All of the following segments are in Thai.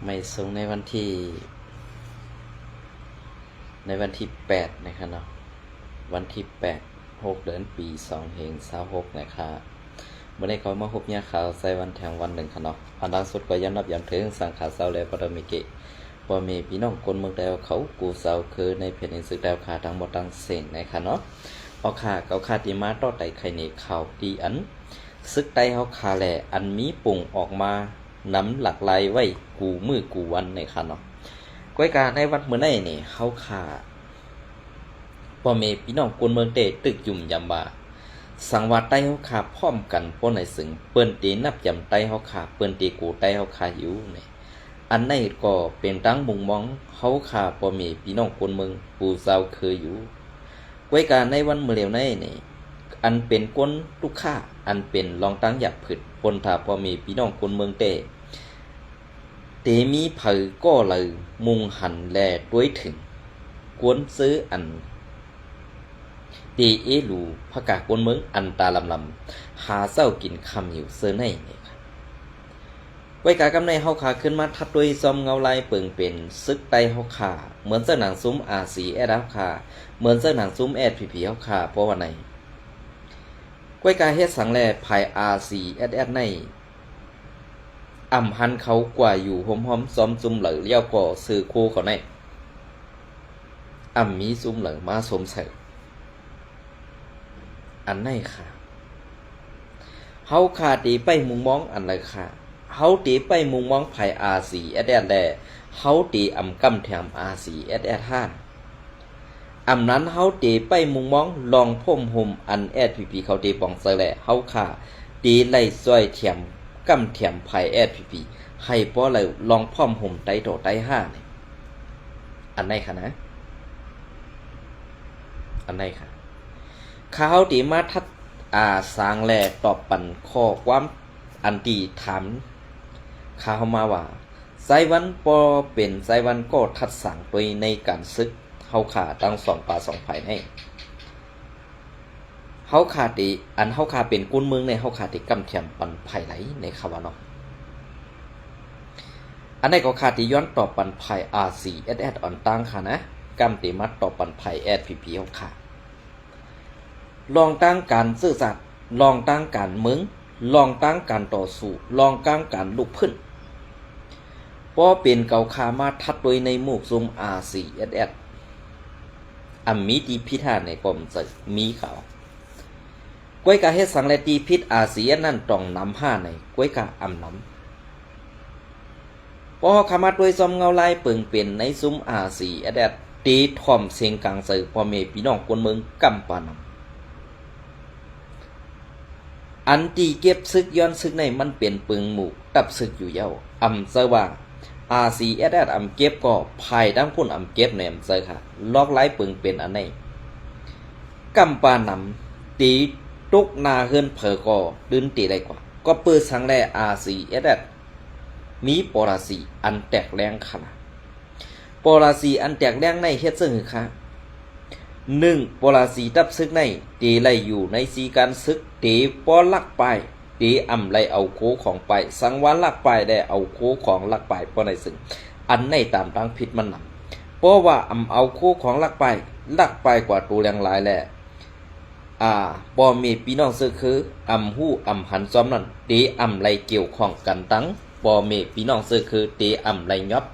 ไม่ส่งในวันที่8นะครับเนาะวันที่6 เดือนปี2526นะครับเมื่อได้เขามาพบเนี่ยข่าวใส่วันแทงวันหนึ่งค่ะเนาะอันล่าสุดก็ย้ำนับย้ำถึงสังขารเศร้าแล้วปรมิเกะว่ามีพี่น้องคนเมืองดาวเขากูเศร้าคือในเพจอินสึกดาวขาทั้งหมดทั้งเส้นนะครับเนาะเอาขาเกาขาดีมาต่อไต่ไข่เนข่าวดีอันซึกไตเขาขาแหล่อันมีปุ่งออกมาน้ำหลักลายไว้กูมือกูวันในค่ะเนาะก้อยการในวัดเมื่อไหร่นี่เขาขาพ่อเมพี่น้องคนเมืองเตะตึกยุ่มยำบาสังวาไตเขาขาพร้อมกันป้นในสึงเปิ้นตีนับยำไตเขาขาเปิ้นตีกูไตเขาขาอยู่เนี่ยอันในก็เป็นตั้งมุงมองเขาขาพ่อเมพี่น้องคนเมืองปูเศร้าเคยอยู่ก้อยการในวันเมื่อเร็วในนี่อันเป็นก้นลูกค้าอันเป็นรองตั้งหยับผึดปนถาพ่อเมพี่น้องคนเมืองเตมีเผยก็เลยมุงหันแลด้วยถึงกวนซื้ออันตีเอลูพกากวนเมืองอันตาลำหาเศร้ากินคำอยู่เสื้อในนี่ครับไว้กากำในเฮาขาขึ้นมาทัดด้วยซอมเงาลายเปิงเป็นซึกไตเฮาขาเหมือนเสื้อหนังซุ้มอาสีแอดเฮาขาเหมือนเสื้อหนังซุ้มแอดผีเฮาขาเพราะว่าในไว้กาเฮ็ดสังแลภายอาสีแอดในหันเขากว่าอยู่หอมซ้อมซุ่มเหลือเลี้ยวก่อสื่อโคเขาในมีซุ่มเหลือมาสมใส่อันไหนค่ะเฮาขาตีไปมุงมองอันไรค่ะเฮาตีไปมุงมองไผ่อาสีแอดแลเฮาตีกำแถมอาสีแอดห้านั้นเฮาตีไปมุงมองลองพ่มห่มอันแอดพีเขาตีปองเสแลเฮาขาตีไล่ซอยแถมกำแถมไผ่แอดพีให้ป้อเลยลองพ่อมห่มไตโตไตห้าเนี่ยอันไหนค่ะนะอันไหนค่ะข้าวตีมาทัดสางแลตอบปันข้อความอันตีถามข้าวมาว่าไซวันปอเป็นไซวันก็ทัดสั่งไปในการซึกเฮาขาตั้ง2 ป่า 2 ไผ่ให้เฮาขาตีอันเฮาขาเป็นกุนเมืองในเฮาขาตีกำแถมปันไผ่ไหลในคำว่าเนาะอันไหนก็ขาตีย้อนตอบปันไผ่RCSSอ่อนตั้งค่ะนะกำตีมัดตอบปันไผ่ SPP เฮาขาลองตั้งการซื่อสัตย์ลองตั้งการเมืองลองตั้งการต่อสู้ลองตั้งการลุกขึ้นเพราะเป็นเกาคามาทัดโดยในหมู่ซุม RCSS มีตีพิธาในกรมศึกมีเขาก้วยกาเฮ็ดสังและตีพิษRCSSนั่นต้องนำ5ในก้วยกาน้ำเพราะขามาโดยซอมเงาลายเปิงเป็นในซุม RCSS ตีถ่อมเสียงกลางสื่อพ่อแม่พี่น้องคนเมืองกำปานำอันตีเก็บซึกย้อนซึกในมันเป็นปึงหมู่ตับซึกอยู่เย้าเซอว่าRCSSเก็บก็ภายดังพุ่นเก็บในเซอค่ะลอกไล่ปึงเป็นอันไหนกำปานำตีตุกนาเฮินเผอก็ดืนตีได้กว่าก็เปิดสังแลRCSSมีปราสีอันแตกแรงขนาดปราสีอันแตกแรงในเฮ็ดซึ่งค่ะ1ปราสีตับซึกในตีไล่อยู่ในสีการซึกตีป้อลักไปตีไล่เอาโคของไปสังวานลักไปได้เอาโคของลักไปป้อในซึ่งอันในตามตั้งผิดมันนำเพราะว่าเอาโคของลักไปกว่าตัวแรงหลายแหละบ่มีพี่น้องซึกคือหู้หันซ้อมนั่นตีไล่เกี่ยวข้องกันตั้งบ่มีพี่น้องซึกคือตีไล่ยอบ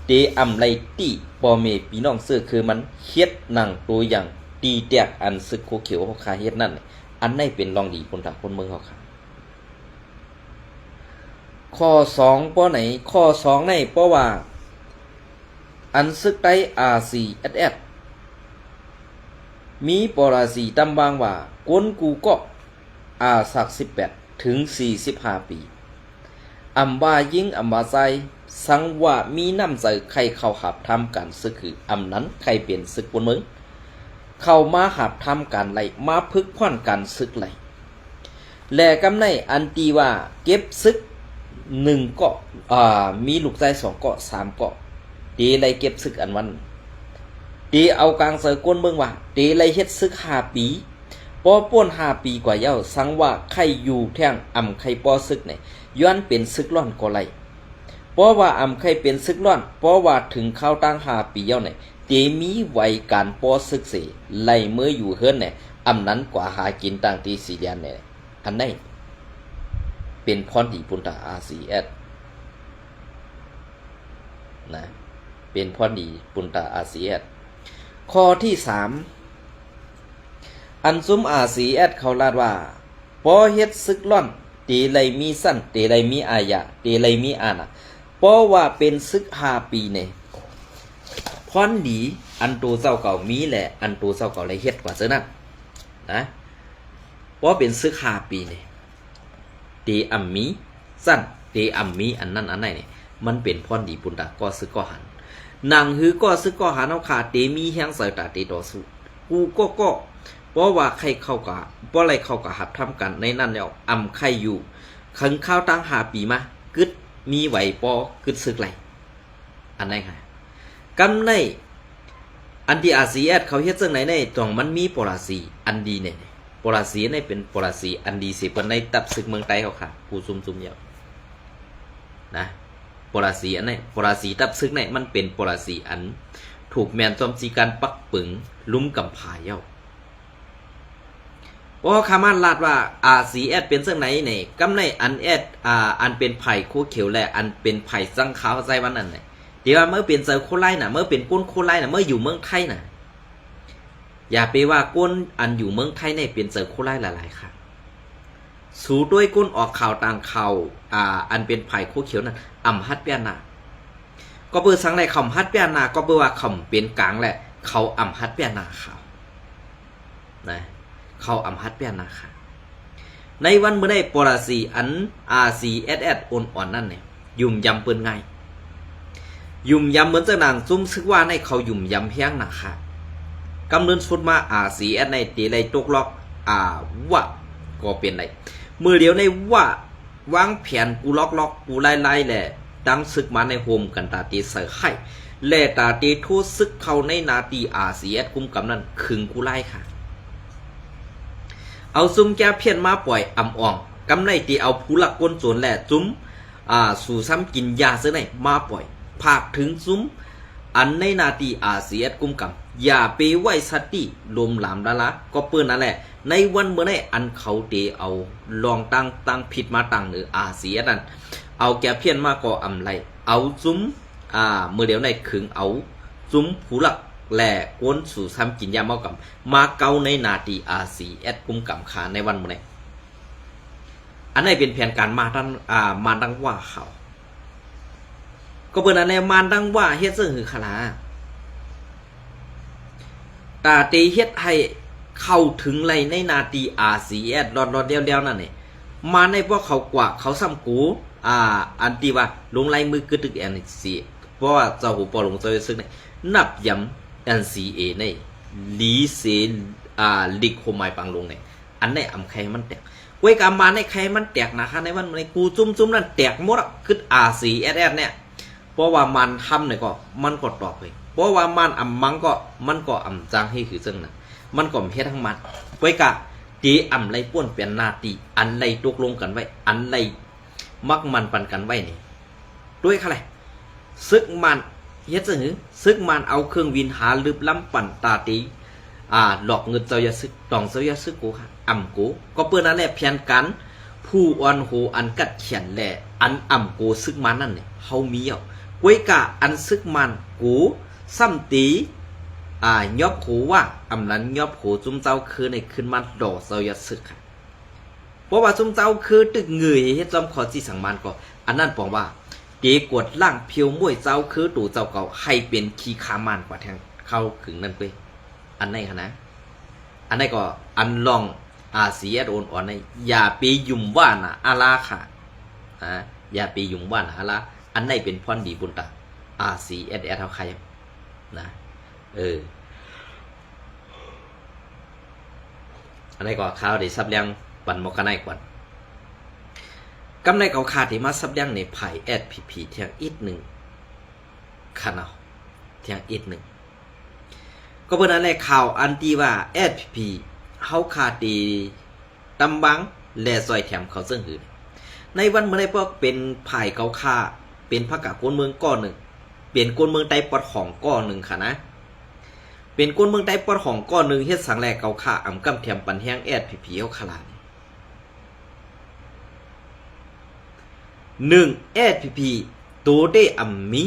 ตีไล่ตีบ่มีพี่น้องซึกคือมันเฮ็ดหนังตัวอย่างตีแตกอันซึกโคเขียวเฮาคาเฮ็ดนั่นอันไหนเป็นรองดีคนทางคนเมืองเฮาค่ะข้อ2ป้อไหนข้อ2ในเพราะว่าอันซึกไตRCSSมีปราสีตำบางว่ากวนกูก็สัก18 ถึง 45 ปีบายิงบาไซสังว่ามีน้ำใจใครเข้าหับทำการซึกคือนั้นใครเปลี่ยนซึกบนเมืองเข้ามาหับทำการไล่มาพึกพ่อนการซึกไล่แลกำในอันตีว่าเก็บซึก1ก็มีลูกใจ2ก็3ก็ตีไล่เก็บซึกอันวันตีเอากลางเสือกวนเมืองว่าตีไล่เฮ็ดซึก5 ปีปอป่วน5 ปีกว่าเย้าสังว่าใครอยู่แท่งใครปอซึกเนี่ยย้อนเป็นซึกร้อนก็ไล่ เพราะว่าอำใครเป็นซึกร้อนเพราะว่าถึงเข้าตั้ง5 ปีเย้าเนี่ยเตมีไว้การปอซึกเสไล่เมื่ออยู่เฮิรนเนี่ยอำนั้นกว่าหากินต่างที่ซีเรียนเนี่ยอันไหนเป็นพรดีปุนตา RCS นะเป็นพรดีปุนตา RCS ข้อที่3อันซุม RCS เขาลาดว่าพอเฮ็ดซึกร้อนเตไลมีสั้นเตไลมีอายะเตไลมีอานะเพราะว่าเป็นซึก5 ปีเนี่ยพรดีอันตัวเจ้าเก่ามีแหละอันตัวเจ้าเก่าเลยเฮ็ดกว่าเจ้านั้นนะเพราะเป็นซึก5 ปีเนี่ยเตอัมมีสั้นเตอัมมีอันนั้นอันไหนเนี่ยมันเป็นพรดีปุนตาก็ซึกก็หันนางหือก็ซึกก็หันเอาขาเตมีแฮงใส่ตาเตต่อสู้กูก็เพราะว่าใครเข้ากะเพราะอะไรเข้ากะหัดทำกันในนั้นแล้วอำใครอยู่ขังข้าวตั้ง5 ปีมากึดมีไหวปอกึดซึกไหลอันไหนค่ะกำในอันที่ RCS เขาเฮ็ดจังไหนในตรงมันมีปราสีอันดีเนี่ยปราสีในเป็นปราสีอันดีสิเปิ้นในตับศึกเมืองไต้เขาค่ะผู้ซุ่มๆเยอะนะปราสีอันไหนปราสีตับศึกไหนมันเป็นปราสีอันถูกแมนจอมจีการปักปึงลุ่มกำผาเย้าเพราะคามันลาดว่า RCS เป็นจังไหนเนี่ยกำในอันอันเป็นไผ่คู่เขียวและอันเป็นไผ่สังขาวใจวันนั้นเนี่ยเดี๋ยวเมื่อเป็นเจอโคไลน่ะเมื่อเป็นก้นโคไลน่ะเมื่ออยู่เมืองไทยน่ะอย่าไปว่าก้นอันอยู่เมืองไทยเนี่ยเป็นเจอโคไลหลายๆค่ะสู่ด้วยก้นออกข่าวต่างข่าวอันเป็นไผ่คู่เขียวนั่นอ่ำฮัดเปียนาก็เปิดสังไรคำฮัดเปียนาก็เปิดว่าคำเป็นกลางแหละเขาอ่ำฮัดเปียนาข่าวนะเขาอ่ำฮัดเปียนาค่ะในวันเมื่อได้ปราสีอัน RCS อ่อนๆนั่นเนี่ยยุ่มยำเปิ้นไงยุ่มยำเหมือนจะนางซุ่มซึกว่าในเขายุ่มยำเพียงนะค่ะกำเนิดสุดมาRCSในตีไรตกล็อกว่าก็เป็นไรมือเดียวในว่าวางแผนกูล็อกกูไล่แหละดังซึกมาในโฮมกันตาตีเสือไข่แล่ตาตีทูซึกเขาในนาตีRCSกุมกำนั้นขึงกูไล่ค่ะเอาซุ่มแก้เพี้ยนมาปล่อยอ่ำอ่องกำในตีเอาผู้หลักก้นโจรแหละจุ้มสู่ซ้ำกินยาเสื้อไหนมาปล่อยภาคถึงซุ้มอันในนาตีRCSกุมกำอย่าไปไหวสติลมหลามดาละก็เปิ้นนั่นแหละในวันเมื่อได้อันเขาเตเอาลองตั้งผิดมาตั้งเหนือRCSนั่นเอาแก้เพี้ยนมาก็อำไรเอาซุ้มเมื่อเดี๋ยวในขึงเอาซุ้มผู้หลักแหล่ก้นสู่ซ้ำกินยาเมากำมาเกาในนาตีRCSกุมกำขาในวันเมื่อไหร่อันนี้เป็นแผนการมาดังว่าเขาก็เปิ้นอันนี้มาดังว่าเฮ็ดซึ่งหือขลาตาตีเฮ็ดให้เข้าถึงไรในนาตีRCSรอดเดียวนั่นนี่มาในพวกเขากว่าเขาซ้ำกูอันที่ว่าลงลายมือกึตึกNCเพราะว่าเจ้าหูปอลงเจ้าซึ่งนี่นับย้ำNCA ในลีเซลิกโฮมายปังลงนี่อันนี้อำใครมันแตกเว้ยกามาในใครมันแตกนะคะในวันในกูจุ้มนั่นแตกหมดคือRCSเนี่ยเพราะว่ามันทำเนี่ยก็มันก็ตอบเลยเพราะว่ามันมันก็จางให้คือซึ่งนะมันก็เฮ็ดทั้งมันไว้กะตีไรป้วนเป็นนาตีอันไรตกลงกันไว้อันไรมักมันปันกันไว้นี่ด้วยอะไรซึกมันเฮ็ดจังหือซึกมันเอาเครื่องวินหาลืบล้ำปั่นตาตีหลอกเงินเจ้าอย่าซึกตองเจ้าอย่าซึกกูค่ะกูก็เปิ้นนั่นแหละเพียนกันผู้อ่อนโหอันกัดเขียนแหละอันกูซึกมันนั่นเนี่ยเฮามีเอาไว้กะอันซึกมันกูซ้ำตียอบโขว่านั้นยอบโขจุ้มเจ้าคือในขึ้นมันดอกเจ้าอย่าซึกค่ะเพราะว่าจุ้มเจ้าคือตึกเงยเฮ็ดจอมขอจีสังมันก็อันนั้นบอกว่าเกกดล่างเพียวมวยเจ้าคือตู่เจ้าเก่าให้เป็นขี้ขามันกว่าแทงเข้าขึงนั่นไปอันไหนคะนะอันไหนก็อันลองRCSอ่อนในอย่าไปยุ่มว่านะอาลาค่ะอย่าไปยุ่มว่านะอาลาอันไหนเป็นพรดีบุญตาRCSเท่าใครนะอันไหนก็ข่าวได้ซับเลี้ยงปั่นหมกกันไหนก่อนกำไรเขาขาดที่มาซับเลี้ยงในไผ่SPPเทียงอีกหนึ่งขนาดเทียงอีกหนึ่งก็เป็นอะไรข่าวอันที่ว่าSPPเขาขาดตีตำบังและซอยแถมเขาซึ่งหือในวันเมื่อไรพวกเป็นไผ่เขาขาเ เป็นพรรคกะกวนเมืองก้อนหนึ่งเป็นกวนเมืองใต้ปอดของก้อนหนึ่งค่ะนะเป็นกวนเมืองใต้ปอดของก้อนหนึ่งเฮ็ดสังแลเกาค่าอำกำเทียมปันแห้งแอดผีเอาขลาด1แอดผีตัวได้อำมี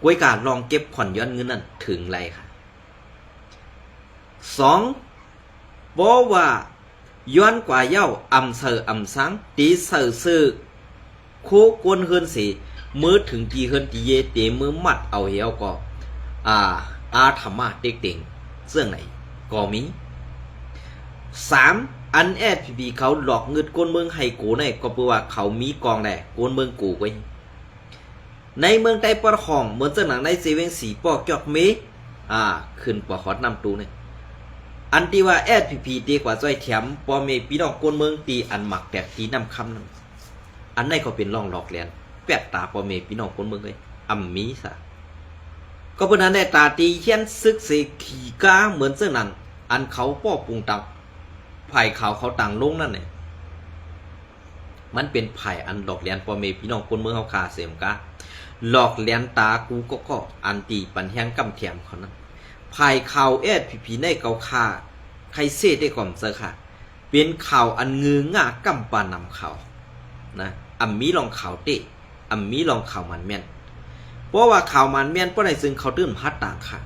กวยการลองเก็บผ่อนย้อนเงินนั้นถึงไรค่ะ2บอกว่าย้อนกว่าเย้าอำเสออำสังตีเสอซื้อโคกวนเฮือนสีมือถึงตีเฮือนตีเยเตมือมัดเอาเหี่ยวก็อาธรรมะเด็กเต่งเสื่องไหนก็มี3อันแอดพีเขาหลอกเงินกวนเมืองให้กูในก็เพราะว่าเขามีกองแด่กวนเมืองกูไว้ในเมืองใต้ปอของเหมือนเจ้าหนังในเซเว่นสีปอกจอกเมขึ้นปอขอดนำตูเนี่ยอันที่ว่าแอดพีดีกว่าจ้อยแถมปอเมพี่น้องกวนเมืองตีอันหมักแปดตีนำคำนั้นอันไหนก็เป็นร่องหลอกเลียนแปดตาปอเมพี่น้องกวนเมืองเลยอัมมีซะก็เป็นอันในตาตีเขียนซึกเสกขี่ก้าเหมือนเจ้าหนังอันเขาป้อปรุงตังไผ่ขาวเขาต่างลงนั่นเนี่ยมันเป็นไผ่อันหลอกเลียนปอเมพี่น้องกวนเมืองเขาขาเสียมกาหลอกเลียนตากูก็อันตีปันแห้งกำเทียมเขานั้นภายข่าวแอดผีในเกาคาใครเซ่ได้ก่อนเจอค่ะเป็นข่าวอันงือง่ากำปานำข่าวนะอัมมีลองข่าวเตะอัมมีลองข่าวมันแม่นเพราะว่าข่าวมันแม่นเพราะในซึ่งเขาตื่นพัดต่างค่ะ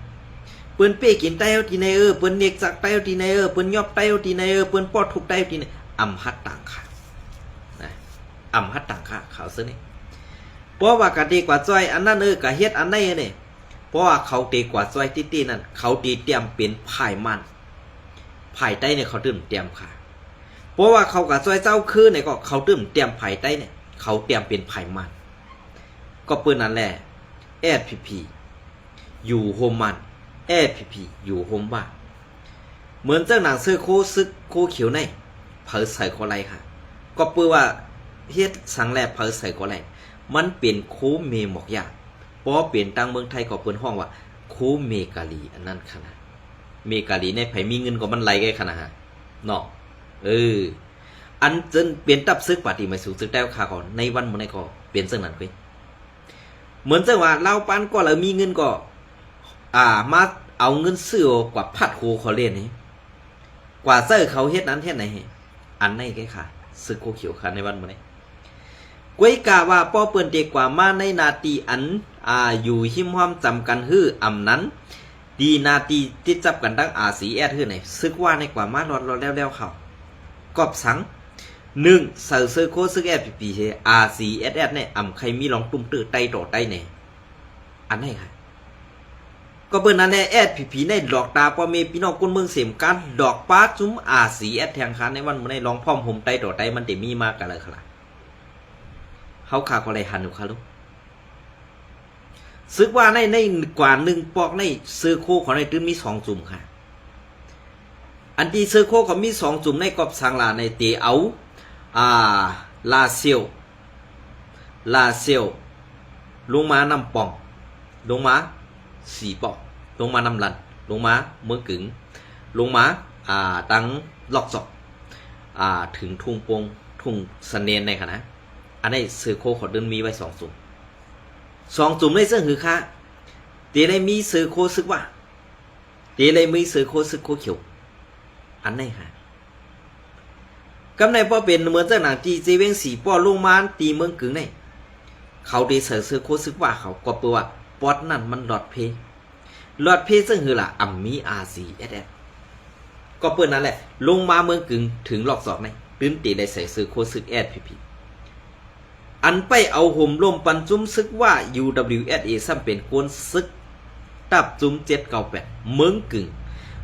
เปิ้นเป้กินไต้ทีในเปิ้นเนกจากไต้ทีในเปิ้นยอบไต้ทีในเปิ้นปอดทุกไต้ทีในอัมพัดต่างค่ะนะอัมพัดต่างค่ะข่าวซึ่งนี่เพราะว่ากะดีกว่าจ้อยอันนั้นกะเฮ็ดอันไหนเนี่ยเพราะว่าเขาดีกว่าจ้อยตี้นั่นเขาดีเตรียมเป็นภายมันภายใต้เนี่ยเขาตื่มเตรียมค่ะเพราะว่าเขากับจ้อยเจ้าคือเนี่ยก็เขาตื่มเตรียมภายใต้เนี่ยเขาเตรียมเป็นภายมันก็เปิ้นนั่นแหละแอดพีอยู่โฮมมันแอดพีอยู่โฮมบ้านเหมือนเจ้าหนังเสื้อโคซึกโคเขียวในเผอใส่โคไรค่ะก็เปิ้นว่าเฮ็ดสังแลเผอใส่โคไรมันเป็นโคเมหมอกยาเพราะเปลี่ยนตังเมืองไทยก็เปิ้นห้องว่าโคเมกาลีอันนั้นขนาดเมกาลีในไผมีเงินก็มันไหลไกขนาดเนาะอันจนเปลี่ยนตับซึกปฏิมาสู่ซึกได้ค่าก่อนในวันมื้อนี้ก็เปลี่ยนซึ่งนั้นไปเหมือนจังว่าเราปันก็แล้วมีเงินก็มาเอาเงินซื้อกว่าพัดโคเขาเล่นนี่กว่าเสื้อเขาเฮ็ดนั้นเฮ็ดไหนอันไหนแกค่ะซึกโคเขียวค่ะในวันมื้อนี้กวยกาว่าป้อเปิ้นเด็กกว่ามาในนาทีอันอยู่หิมห้อมจำกันฮื้ออำนั้นดีนาทีติดจับกันตั้งRCSฮื้อไหนซึกว่าในกว่ามาลอดแล้วเขากอบสัง1เสือซื้อโคซึกFPPเฮRCSเนี่ยอำใครมีลองตุ้มตื้อไต้ต่อไต้เนี่ยอันไหนค่ะก็เปิ้นนั่นแหละ FPP ในหลอกตาป้อเมพี่น้องคนเมืองเสมกันดอกป้าจุ้มRCSแทงคันในวันมื้อนี้ลองพร้อมห่มไต้ต่อไต้มันได้มีมากกันเลยค่ะเขาขาก็เลยหันอยู่ค่ะลูกซึกว่าในกว่า1ปอกในซื้อโคของในตื้นมี2จุ่มค่ะอันที่ซื้อโคเขามี2จุ่มในกอบสังลาในเตเอาลาเซียวลงมานำป่องลงมา4ปอกลงมานำลันลงมาเมืองกึ๋งลงมาตังลอกจอกถึงทุ่งปงทุ่งสะเนนในค่ะนะอันนี้ซื้อโคขอเดินมีไว้2จุ่ม2จุ่มในเสื้อหือค่ะเตเลยมีซื้อโคซึกว่าเตเลยมีซื้อโคซึกโคเขียวอันไหนค่ะกำในป้อเป็นเหมือนเจ้าหนังจีเจเวงสีป้อลงมาตีเมืองกึ่งในเขาได้เสือโคซึกว่าเขาก็เปิดว่าปอดนั่นมันหลอดเพซึ่งคือล่ะอัมมีRCSก็เปิดนั่นแหละลงมาเมืองกึ่งถึงหลอกศอกในตื้นตีได้ใส่เสือโคซึกFPPอันไปเอาห่มลมปันจุ้มซึกว่า UWSA ซ้ำเป็นกวนซึกตับจุ้ม798เมืองกึ่ง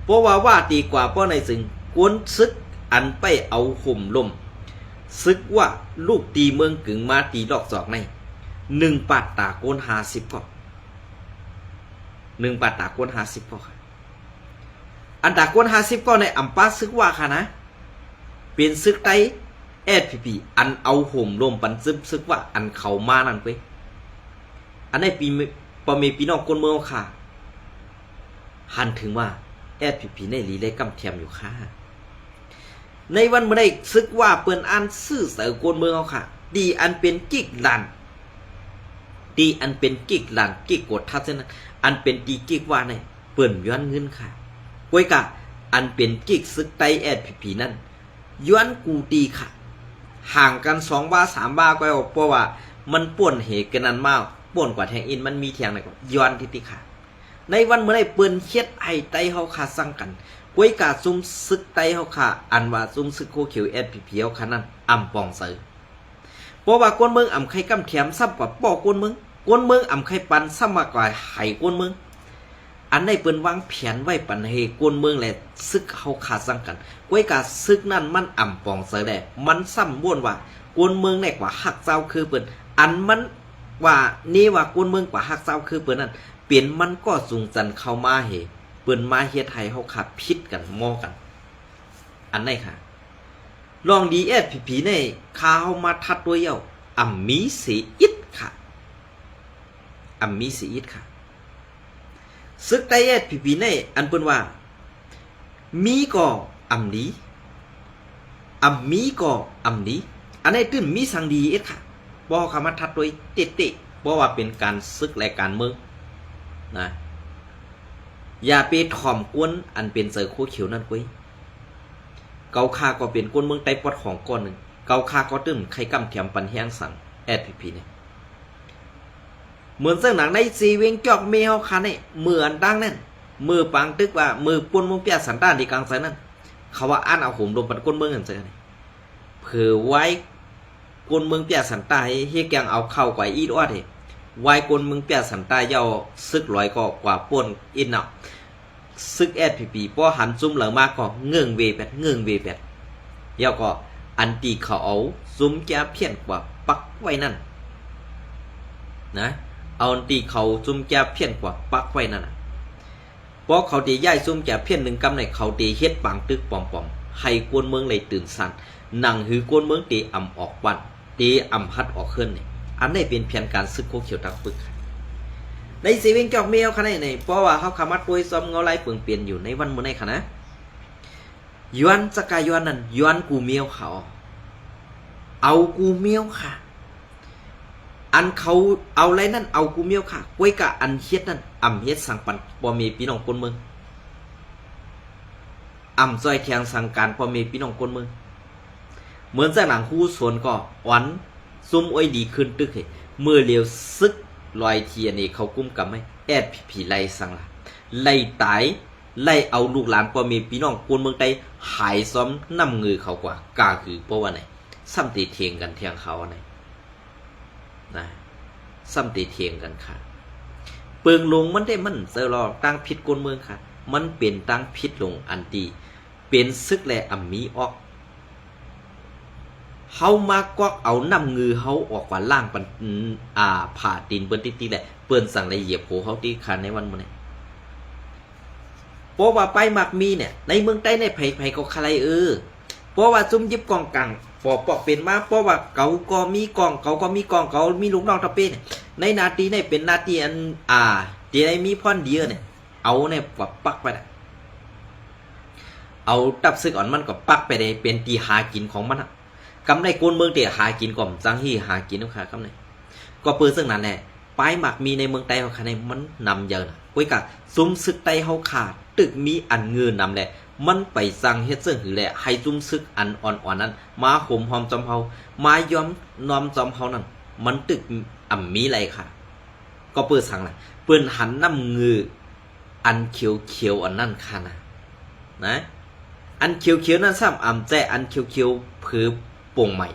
เพราะว่าตีกว่าเพราะในซึ่งกวนซึกอันไปเอาห่มลมซึกว่าลูกตีเมืองกึ่งมาตีดอกจอกใน1 ปาดตาโกน50ก็1 ปาดตาโกน50ก็ค่ะอันตาโกน50ก็ในอัมปาซึกว่าค่ะนะเป็นซึกไตFPP อันเอาห่มลมปันซึกว่าอันเขามานั่นไปอันในปีปอเมพี่น้องคนเมืองค่ะหันถึงว่าFPP ในลีได้กำเทียมอยู่ค่ะในวันเมื่อได้ซึกว่าเปิ้นอันซื่อเสือคนเมืองเขาค่ะดีอันเป็นกิกลัน ตีอันเป็นกิกหลานกิกกดทัดเส้นนั้นอันเป็นตีกิกว่าเนี่ยเปิ่นย้อนเงินค่ะก้วยกะอันเป็นกิกซึกไตแอดผีนั่นย้อนกูตีค่ะห่างกัน2 บาท 3 บาทก็เอาเพราะว่ามันป่วนเหตุกันนั้นมากป่วนกว่าแทงอินมันมีแทงไหนก็ย้อนที่ติค่ะในวันเมื่อไรเปิ้นเฮ็ดไอไตเฮาค่ะสั่งกันก้วยกะซุ่มซึกไตเฮาค่ะอันว่าซุ่มซึกโคเขียวแอดผีเฮาค่ะนั้นอำปองเสือเพราะว่ากวนเมืองอำไข่กำแถมซ้ำกว่าป้อกวนเมืองอำไข่ปันซ้ำมากกว่าไห้กวนเมืองอันในเปิ้นวางแผนไว้ปันให้กวนเมืองแหละซึกเฮาขาดสั่งกันก้วยกะซึกนั่นมันอำปองเสือแหละมันซ้ำบ่วนว่ากวนเมืองแน่กว่าฮักเจ้าคือเปิ้นอันมันว่านี่ว่ากวนเมืองกว่าฮักเจ้าคือเปิ้นนั่นเปลี่ยนมันก็สูงจันเข้ามาเฮเปิ้นมาเฮ็ดให้เฮาขาดพิษกันมอกันอันไหนค่ะลองดีเอสผีในข้าเฮามาทัดด้วยเย้าอัมมีสีอิดค่ะอัมมีสีอิดค่ะซึกไตเอสผีในอันเปิ้นว่ามีก็อัมดีอัมมีก็อัมดีอันไหนตื้นมีสังดีเอ็ดค่ะบ่คำมาทัดด้วยเตะๆบ่ว่าเป็นการซึกและการเมืองนะอย่าไปถ่อมกวนอันเป็นเสือโคเขียวนั่นกุ้ยเกาคาก็เป็นกวนเมืองไต้ปอดของก้อนหนึ่งเกาคาก็ตื้นไข่กำแถมปันแห้งสั่งแอดพีเนี่ยเหมือนเสื้อหนังในซีเวงจอกเมลคันเนี่ยเหมือนดังนั่นมือปังตึกว่ามือปนมุงเปียสันต้านดีกลางใส่นั่นเขาว่าอ่านเอาหุ่มลมปันก้นเมืองกันใส่เนี่ยเผื่อไว้กวนเมืองเปียสันต้าเฮียแกงเอาเข้ากว่าอีดอดเว้กวนเมืองเปียสันต้าเย้าซึกลอยก็กว่าป่นอินเนาะซึกแอดพีป้อหันซุ่มเหลือมากก็เงื่องเวแปดเย้าก็อันตีเขาเอาซุ่มแกเพี้ยนกว่าปักไว้นั่นนะเอาอันตีเขาซุ่มแกเพี้ยนกว่าปักไว้นั่นเพราะเขาตีย่ายซุ่มแกเพี้ยน1 กำในเขาตีเฮ็ดปังตึกปอมให้กวนเมืองเลยตื่นสั่นหนังหือกวนเมืองตีอ่ำออกวันตีอ่ำพัดออกเคลื่อนนี่อันนี้เป็นเพียงการซึกโคเขียวตักปึกในสีเวงจอกเมียวขนาดไหนเพราะว่าเขาขามัดปุยซ้อมเงาไล่เปลืองเปลี่ยนอยู่ในวันมื้อในขณะย้อนสกายย้อนนั่นย้อนกูเมียวเขาเอากูเมียวค่ะอันเขาเอาไรนั่นเอากูเมียวค่ะก้วยกะอันเฮ็ดนั่นอ่ำเฮ็ดสั่งปันบ่มีพี่น้องคนเมืองอ่ำซอยแทงสั่งการบ่มีพี่น้องคนเมืองเหมือนจากหนังคู่สวนก็วันซุ่มอ้อยดีขึ้นตึกเหเมื่อเลียวซึกลอยเทียนี่เขากุ้มกับไม่แอดผีไล่สั่งละไล่ตายไล่เอาลูกหลานพอมีพี่น้องคนเมืองไทยหายซ้อมนำเงือเขากว่ากาคือเพราะว่าไหนซ้ำตีเทียงกันเทียงเขาไหนนะซ้ำตีเทียงกันค่ะเปิงลงมันได้มันเซอร์ลอตั้งพิษคนเมืองค่ะมันเป็นตั้งพิษลงอันดีเป็นซึกแลอัมมีออกเฮามากอกเอานำเงือเฮาออกว่าล่างปันผ่าตีนเปิ้นติแหละเปิ้นสั่งละเอียบโหเฮาตีคันในวันมื้อนี้เพราะว่าไปมักมีเนี่ยในเมืองใต้ในไผก็ใครเพราะว่าซุ่มยิบกองกังปอกเป็นมาเพราะว่าเขาก็มีกองเขามีลูกน้องตะเป้เนี่ยในนาทีในเป็นนาทีอันที่ได้มีพ่อนเดียวเนี่ยเอาเนี่ยว่าปักไปน่ะเอาตับซึกอ่อนมันก็ปักไปได้เป็นตีหากินของมันกำในกวนเมืองเตะหากินก่อมจังฮีหากินลูกค้ากำในก็เปิดซึ่งนั้นแหละป้ายหมักมีในเมืองไต้เขาในมันนำเยอะนะกุ้ยกะซุ่มซึกไต้เขาขาดตึกมีอันเงินนำแหละมันไปสั่งเฮ็ดซึ่งหือแหละให้ซุ่มซึกอันอ่อนๆนั้นมาข่มหอมจอมเฮามายอมนอมจอมเฮานั้นมันตึกมีอะไรค่ะก็เปิดสั่งแหละเปิ้นหันน้ำเงืออันเขียวอันนั่นค่ะนะอันเขียวนั่นซ้ำแจ้อันเขียวเผือป่งใหม่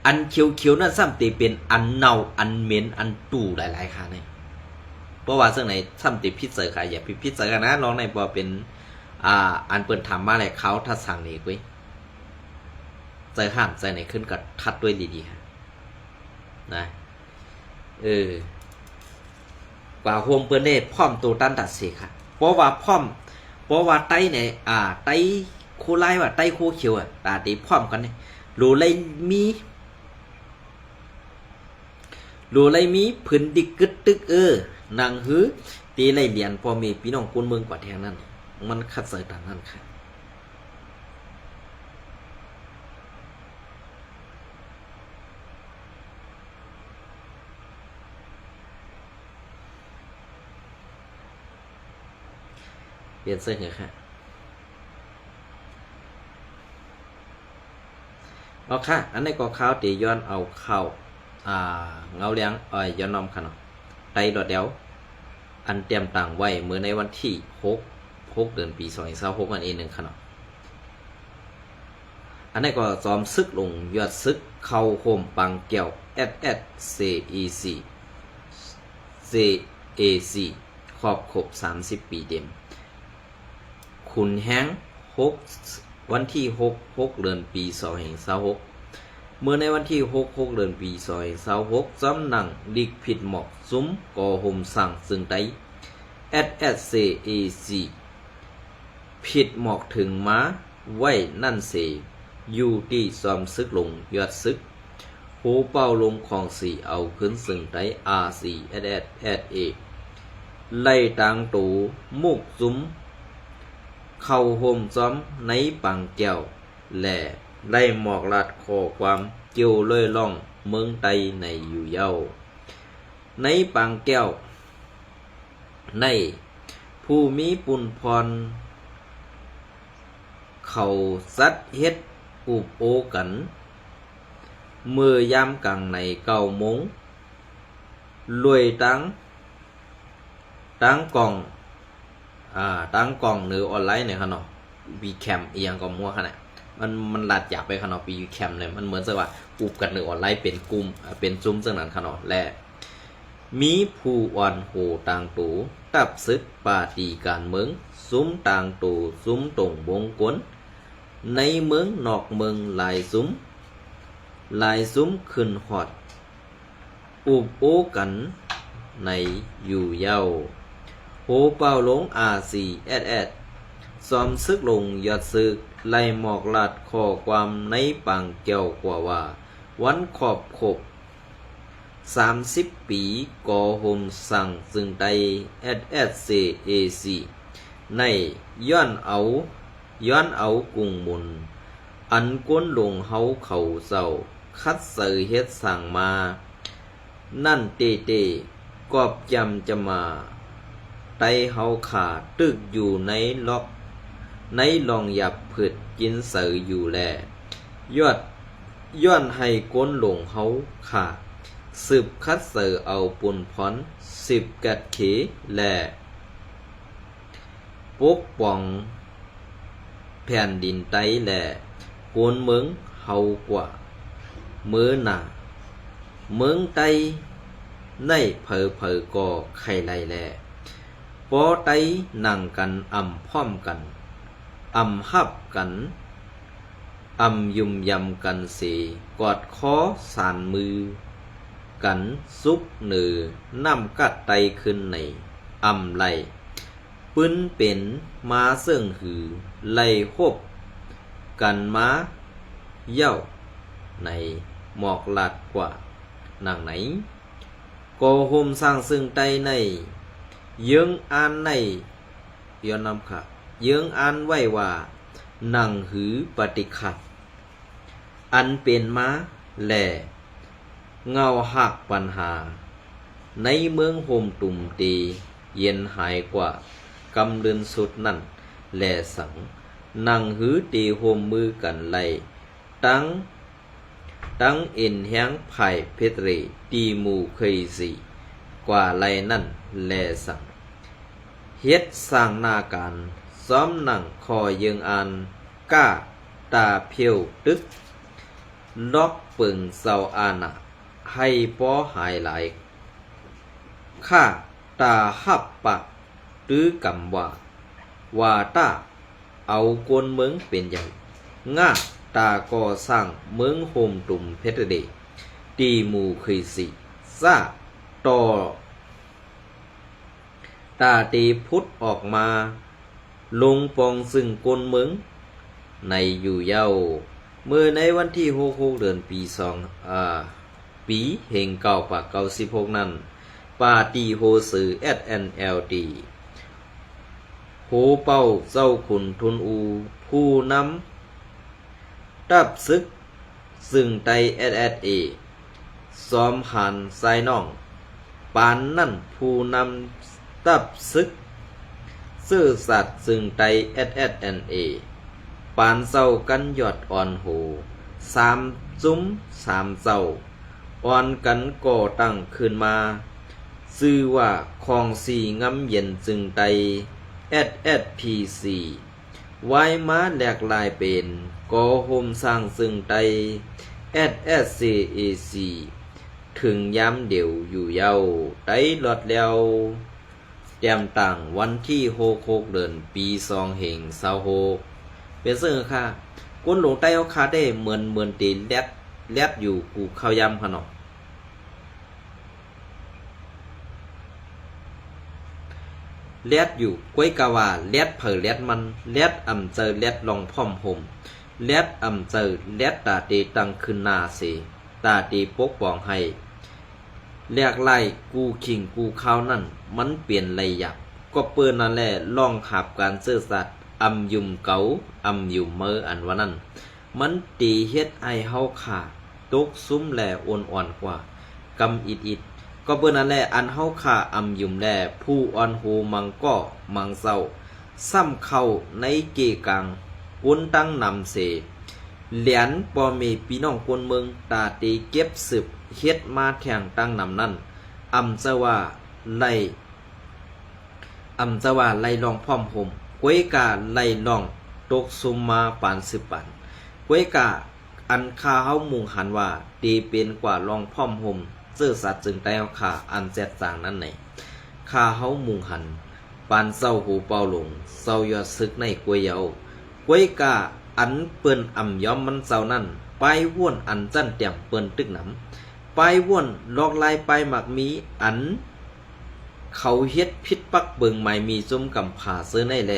อันเขียวนั่นซ้ำตีเป็นอันเน่าอันเหม็นอันตู่หลายๆค่ะเนี่ยเพราะว่าซึ่งไหนซ้ำตีพิษเสอค่ะอย่าพิษเสอกันนะลองในบ่เป็นอันเปิ้นทำมาแหละเขาทัดสั่งนี่กุ้ยใจห้ามใจไหนขึ้นก็ทัดด้วยดีๆค่ะนะกว่าโฮมเปิ้นได้พร้อมตัวตันตัดเสียค่ะเพราะว่าไต้เนี่ยไต้โคไลว่าไต้โคเขียวตาตีพร้อมกันเนี่ยรู้เลยมีพื้นดิกึดตึกนางหือตีไรเรียนพอมีพี่น้องคนเมืองกว่าแทงนั้นมันคัดเสยต่างนั้นค่ะ เปลี่ยนซึกเหรอค่ะเอาค่ะอันนี้ก็ข้าวตีย้อนเอาข้าวเงาเลี้ยงย้อนนอมค่ะเนาะไตดอดเดียวอันเตรียมต่างไว้เมื่อในวันที่6เดือนปี2026อันเองหนึ่งค่ะเนาะอันนี้ก็ซ้อมซึกลงยอดซึกเข้าโฮมปังเกี่ยว SSCEC CAC ครอบครบ30 ปีเต็มคุณแฮงวันที่6เดือนปี2026เมื่อในวันที่6เดือนปี2026จำหนังดิกผิดหมอกซุ้มก่อห่มสั่งซึ่งไต SSCAC ผิดหมอกถึงม้าไว้นั่นเสอยู่ที่ซ้อมซึกลงยอดซึกโหเป้าลงของสีเอาขึ้นซึ่งไต RCSSA ไล่ตางตูมุกซุ้มเข้าห่มซ้อมในปังแก้วและไล่หมอกลัดขอความเกี่ยวเล่ยล่องเมืองไตในอยู่เย้าในปังแก้วในผู้มีปุณพรเขาสัดเฮ็ดอุบโอกันเมื่อยามกลางใน9 โมงรวยตั้งกล่องตั้งกล่องหรือออนไลน์เนี่ยครับเนาะวีแคมเอียงก็มั่วขนาดมันลัดอยากไปครับเนาะวีแคมเนี่ยมันเหมือนกับว่าอุบกันหรือออนไลน์เป็นกลุ่มเป็นซุ้มซึ่งนั้นครับเนาะและมีผู้อ่อนโหต่างตูตับซึกปาตีการเมืองซุ้มต่างตูซุ้มตรงวงกลในเมืองนอกเมืองหลายซุ้มขึ้นฮอดอุบโอกันในอยู่เย้าโหเป้าลง RCSS ซ้อมซึกลงยอดซึกไล่หมอกลัดข้อความในปังเกี่ยวกว่าวันขอบครบ30 ปีก่อห่มสั่งซึ่งไต SSCAC ในย้อนเอากุงมุนอันก้นลงเฮาเขาเศร้าคัดเสยเฮ็ดสั่งมานั่นเตกอบจำจะมาไตเฮาขาตึกอยู่ในลองหยับผึดกินเสยอยู่แลย้อนให้ก้นลงเฮาขาสืบคัดเสยเอาปุนพร10 กัดเขและปกป้องแผ่นดินไตและโกนเมืองเฮากว่าเมื่อหน้าเมืองไตในเผอก็ไข่ไล่แลปอไตนั่งกันพร้อมกันฮับกันยุ่มยำกันเสกอดคอสานมือกันซุกเนือนำกัดไตขึ้นในไหลปืนเป็นมาเสื่องหือไล่คบกันมาเย้าในหมอกลัดกว่านั่งไหนก็ห่มสร้างซึ่งไตในเยื้องอ่านในย้อนนำค่ะเยื้องอ่านไว้ว่านั่งหือปฏิขัดอันเป็นมาแหล่เงาหักปัญหาในเมืองโฮมตุ่มตีเย็นหายกว่ากำเดินสุดนั่นแหล่สังนั่งหือตีโฮมมือกันไล่ตั้งเอ็นแห้งไผ่เพชรเรตีหมู่เคยสีกว่าไล่นั่นแหล่สังเฮ็ดสร้างหน้าการซ้อมหนังคอเยิงอ่านก้าตาเพียวตึกล็อกปึงเศร้าอานะให้ป้อหายหลายข้าตาหับปากตื้อกำว่าตาเอากวนเมืองเป็นใหญ่ง่าตาก่อสร้างเมืองโฮมตุ่มเพชรเดตีหมู่เคยสิซาต่อตาตีพุทธออกมาลงปองซึ่งกวนเมืองในอยู่เย้าเมื่อในวันที่6เดือนปีปีเฮงเก่าปาก96นั้นปาตีโฮสือ SNLD โหเป้าเจ้าขุนทุนอูผู้นำตับซึกซึ่งไต SSA ซ้อมหันไซน้องปานนั่นผู้นำตับซึก ซื่อสัตย์ซึ่งไต SSNA ปานเศร้ากันยอดอ่อนโห3ซุ้ม3เศร้าอ่อนกันก่อตั้งขึ้นมาชื่อว่าคองสีงำเย็นจึงไต SSPC ไว้มาแหลกลายเป็นก่อโฮมสร้างซึ่งไต SSCAC ถึงย้ำเดี่ยวอยู่เยาได้ลดแล้วเตรียมตั้งวันที่6เดือนปี2เหง26เป็นซึ่งค่ะก้นหลงใต้เอาคาได้เหมือนตีแลดอยู่กูเข้ายำขนมแลดอยู่ก้วยกะว่าแลดเผอแลดมันแลดอ่ำเจอแลดลองพร้อมห่มแลดอ่ำเจอแลดตาตีตั้งขึ้นหน้าเสตาตีปกป้องให้แลกไล่กูขิงกูข้าวนั่นมันเปลี่ยนไรหยับก็เปิ้นนั่นแหละลองขับการซื่อสัตย์อำยุมเกาอำยุมเมออันว่านั้นมันตีเฮ็ดไอเฮาขาตกซุ้มแลอ่อนกว่ากำอิดก็เปิ้นนั่นแหละอันเฮาขาอำยุมแลผู้อ่อนหูมังก็มังเศร้าซ้ำเข้าในเกกังกุนตั้งนำเสเหรียญปอมีพี่น้องคนเมืองตาตีเก็บสืบเฮ็ดมาแข่งตั้งนำนั่นอำจะว่าไล่ลองพร้อมห่มกวยกาไล่ลองตกซุมมาปานสืบปันกวยกาอันคาเฮามุงหันว่าตีเป็นกว่าลองพร้อมห่มเสื้อสัตว์จึงได้เอาขาอันแซ่จางนั้นไหนคาเฮามุงหันปานเศร้าหูเป่าหลงเศร้ายอดซึกในกวยเยากวยกาอันเปิ้นอ่ำย้อมมันเศร้านั่นไปว่วนอันจั่นเตียมเปิ้นตึกหนำไปว่วนลอกลายไปหมักมีอันเขาเฮ็ดพิษปักเบิงไม่มีจุ่มกำผาเสื้อในแล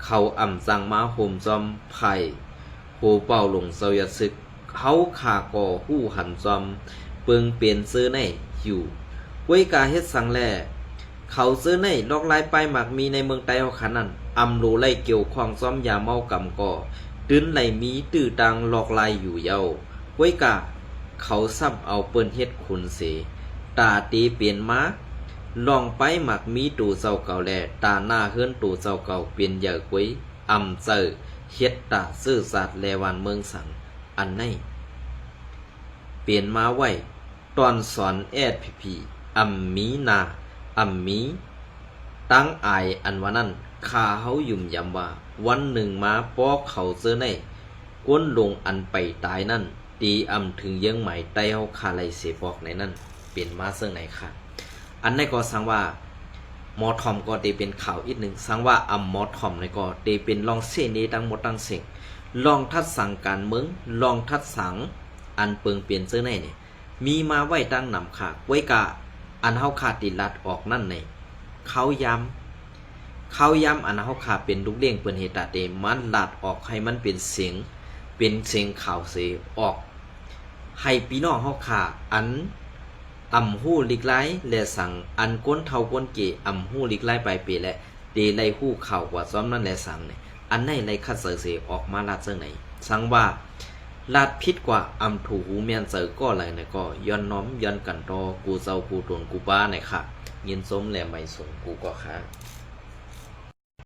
เขาอ่ำสั่งมาโหมจอมไผ่โหเป่าหลงเศร้ายอดซึกเขาขาก่อหู้หันจอมเปิงเปลี่ยนเสื้อในอยู่กวยกาเฮ็ดสั่งแลเขาเสื้อในลอกลายไปหมักมีในเมืองไต้เอาขันนั้นอำโลไล่เกี่ยวข้องซ้อมยาเมากำก่อตื้นไหลมีตื้อตังหลอกลายอยู่เยาไว้กะเขาซ้ำเอาเปิ้นเฮ็ดขุนเสตาตีเปลี่ยนมาลองไปหมักมีตูเจ้าเก่าแลตาหน้าเฮือนตูเจ้าเก่าเปลี่ยนเยอะกวยอำเจอเฮ็ดตาซื่อสัตย์แลวันเมืองสังอันในเปลี่ยนมาไว้ตอนสอนSPPอำมีนาอำมีตั้งอายอันว่านั้นคาเฮายุ่มยำว่าวันหนึ่งมาปอกเขาเสื้อในก้นลงอันไปตายนั่นตีอำถึงยังไหมไตเฮาคาไลเสปอกในนั่นเป็นมาเสื้อไหนค่ะอันในก็สังว่าหมอทอมก็ตีเป็นข่าวอีกหนึ่งสังว่าอำหมอทอมในก็ตีเป็นลองเสนีตั้งหมดตั้งเสงลองทัดสั่งการเมืองลองทัดสังอันเปิงเปลี่ยนเสื้อในเนี่ยมีมาไว้ตั้งนำขาไว้กะอันเฮาขาติลัดออกนั่นในเขาย้ำอันเฮาขาเป็นลูกเลี้ยงเปิ้นเฮตาเตมันลัดออกให้มันเป็นเสียงข่าวเสออกให้พี่น้องเฮาขาอันอำฮู้ลิกไลและสั่งอันก้นเท่าก้นเกอำฮู้ลิกไลไปเปและเตไลฮู้ข่าวกว่าซ้อมนั่นและสั่งเนี่ยอันไหนไลคัดเสออกมาลาดเจอไหนสั่งว่าลาดพิษกว่าอำถูหูเมียนเจอก็ไหลเนี่ยก็ย้อนน้อมย้อนกันตอกูเจ้ากูตนกูป้าเนี่ยค่ะยินสมแลไม่สนกูก็ค่ะ